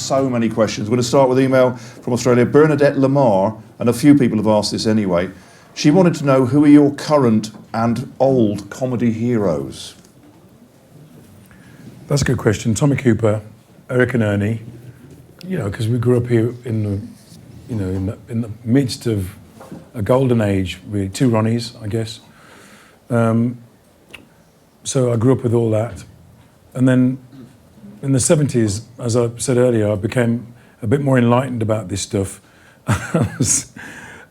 so many questions. We're going to start with email from Australia. Bernadette Lamar, and a few people have asked this anyway. She wanted to know, who are your current and old comedy heroes? That's a good question. Tommy Cooper, Eric and Ernie, because we grew up here in the midst of a golden age, really. Two Ronnies, I guess. So I grew up with all that. And then in the 70s, as I said earlier, I became a bit more enlightened about this stuff. I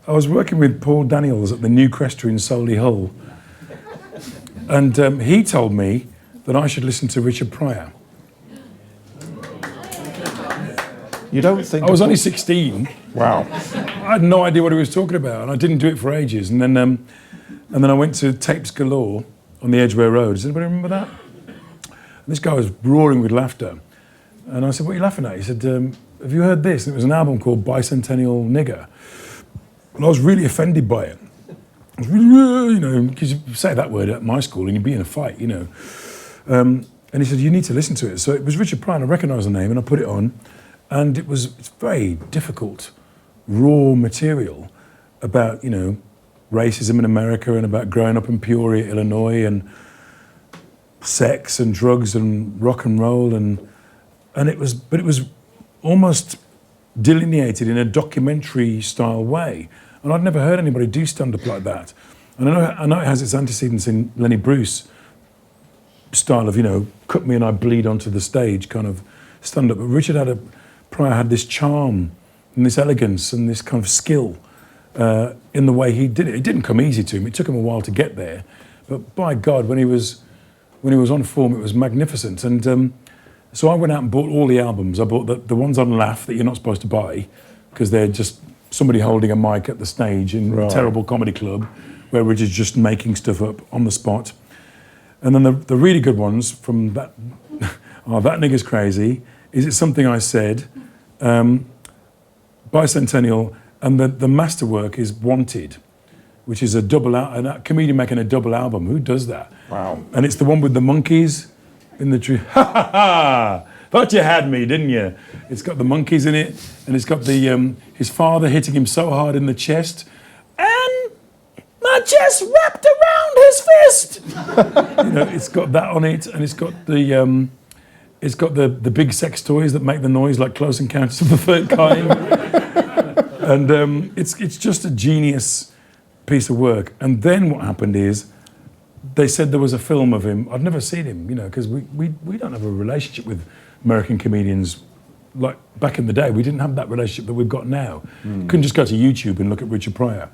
was working with Paul Daniels at the New Cresta in Solihull. And he told me that I should listen to Richard Pryor. You don't think... I was only 16. Wow. I had no idea what he was talking about, and I didn't do it for ages. And then I went to Tapes Galore on the Edgware Road. Does anybody remember that? And this guy was roaring with laughter. And I said, "What are you laughing at?" He said, "Have you heard this?" And it was an album called Bicentennial Nigger. And I was really offended by it. I was really, because you say that word at my school and you'd be in a fight, And he said, "You need to listen to it." So it was Richard Pryor, and I recognised the name, and I put it on. And it's very difficult, raw material about, racism in America and about growing up in Peoria, Illinois, and sex and drugs and rock and roll, and it was almost delineated in a documentary style way. And I'd never heard anybody do stand-up like that. And I know it has its antecedents in Lenny Bruce style of, cut me and I bleed onto the stage kind of stand-up. But Richard Pryor had this charm and this elegance and this kind of skill in the way he did it. It didn't come easy to him. It took him a while to get there. But by God, when he was on form, it was magnificent. And so I went out and bought all the albums. I bought the ones on Laugh that you're not supposed to buy because they're just somebody holding a mic at the stage in a terrible comedy club where Richard's just making stuff up on the spot. And then the really good ones from that, That Nigger's Crazy, Is It Something I Said, Bicentennial, and the masterwork is Wanted, which is a comedian making a double album. Who does that? Wow. And it's the one with the monkeys in the tree. Ha ha ha! Thought you had me, didn't you? It's got the monkeys in it, and it's got his father hitting him so hard in the chest, and my chest wrapped around his fist. It's got that on it, and it's got the big sex toys that make the noise like Close Encounters of the Third Kind. And it's just a genius piece of work. And then what happened is, they said there was a film of him. I'd never seen him, because we don't have a relationship with American comedians. Like back in the day, we didn't have that relationship that we've got now. Couldn't just go to YouTube and look at Richard Pryor.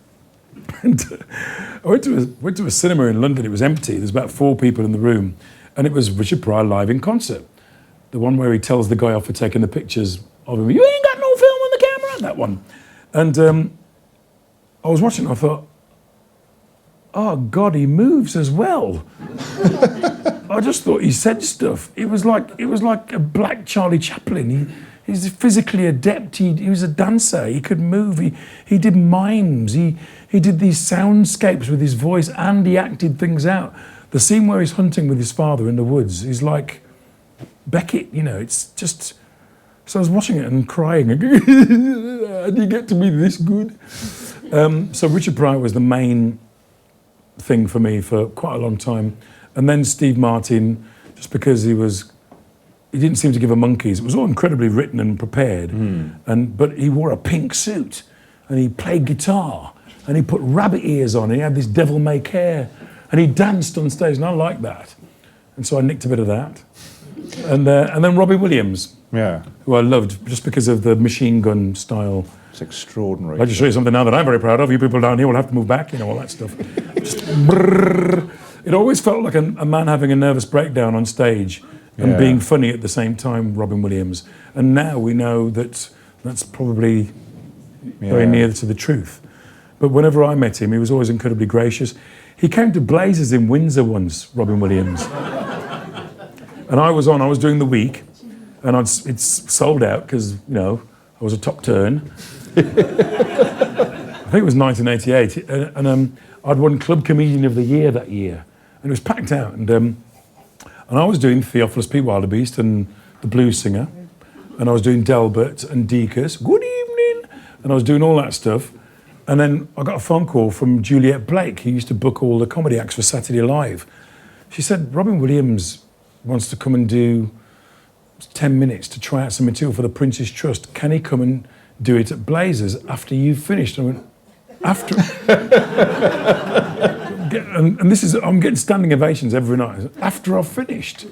And I went to a cinema in London. It was empty. There's about 4 people in the room, and it was Richard Pryor live in concert. The one where he tells the guy off for taking the pictures of him. "You ain't got no film on the camera." That one. And I was watching. I thought, "Oh God, he moves as well." I just thought he said stuff. It was like a black Charlie Chaplin. He's physically adept. He was a dancer. He could move. He did mimes. He did these soundscapes with his voice, and he acted things out. The scene where he's hunting with his father in the woods is like Beckett. It's just. So I was watching it and crying. How do you get to be this good? So Richard Pryor was the main thing for me for quite a long time. And then Steve Martin, just because he didn't seem to give a monkeys. It was all incredibly written and prepared. But he wore a pink suit and he played guitar and he put rabbit ears on and he had this devil-may care and he danced on stage, and I liked that. And so I nicked a bit of that. And then Robbie Williams, who I loved just because of the machine gun style. It's extraordinary. I'll just show you something now that I'm very proud of. You people down here will have to move back, all that stuff. Just brrr. It always felt like a man having a nervous breakdown on stage and being funny at the same time, Robin Williams. And now we know that that's probably very near to the truth. But whenever I met him, he was always incredibly gracious. He came to Blazers in Windsor once, Robin Williams. And I was doing the week, and it's sold out because, I was a top turn. I think it was 1988, and I'd won Club Comedian of the Year that year, and it was packed out. And I was doing Theophilus P. Wildebeest and The Blues Singer, and I was doing Delbert and Deacus. Good evening, and I was doing all that stuff. And then I got a phone call from Juliet Blake, who used to book all the comedy acts for Saturday Live. She said, Robin Williams wants to come and do 10 minutes to try out some material for the Prince's Trust. Can he come and do it at Blazers after you've finished? And I went, after? and this is, I'm getting standing ovations every night. After I've finished?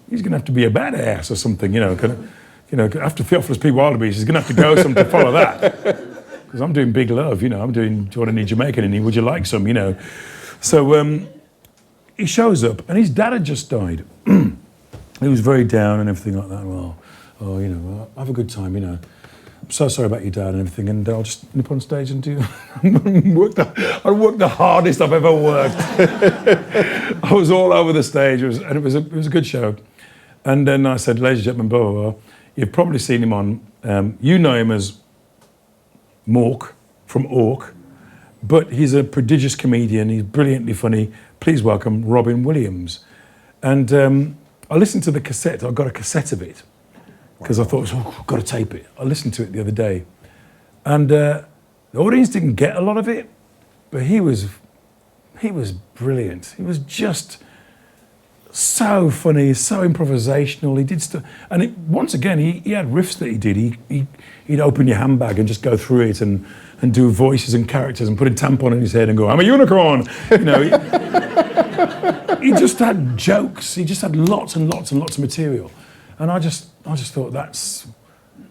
He's going to have to be a badass or something, after Theophilus P. Wildebeest, he's going to have to go some to follow that. Because I'm doing Big Love, I'm doing, do you want any Jamaican in here? Would you like some, So he shows up, and his dad had just died. He was very down and everything like that. Well, have a good time, I'm so sorry about your dad and everything, and I'll just nip on stage and do. I worked the hardest I've ever worked. I was all over the stage, and it was a good show. And then I said, ladies and gentlemen, blah, blah, blah. You've probably seen him on, you know him as Mork from Ork, but he's a prodigious comedian. He's brilliantly funny. Please welcome Robin Williams. And I listened to the cassette. I got a cassette of it because I thought, I've got to tape it. I listened to it the other day, and the audience didn't get a lot of it, but he was brilliant. He was just so funny, so improvisational. He did stuff, and once again, he had riffs that he did. He'd open your handbag and just go through it and do voices and characters and put a tampon in his head and go, I'm a unicorn. He just had jokes. He just had lots and lots and lots of material. And I just thought,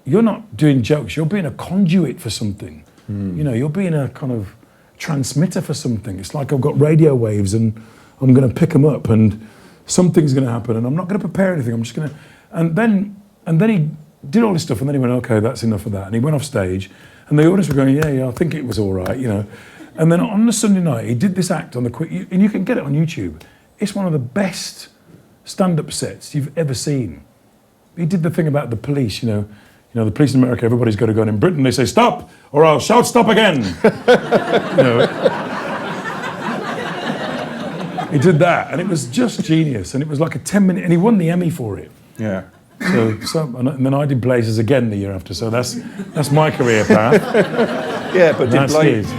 you're not doing jokes, you're being a conduit for something. You're being a kind of transmitter for something. It's like I've got radio waves and I'm going to pick them up and something's going to happen and I'm not going to prepare anything. I'm just going to... And then he did all this stuff and then he went, okay, that's enough of that. And he went off stage and the audience were going, yeah, I think it was all right, And then on the Sunday night, he did this act on the quick... And you can get it on YouTube. It's one of the best stand-up sets you've ever seen. He did the thing about the police, the police in America, everybody's got a gun. In Britain, they say, stop, or I'll shout stop again. He did that, and it was just genius. And it was like a 10-minute, and he won the Emmy for it. Yeah. And then I did Blazers again the year after, so that's my career path. Yeah, but That's did his.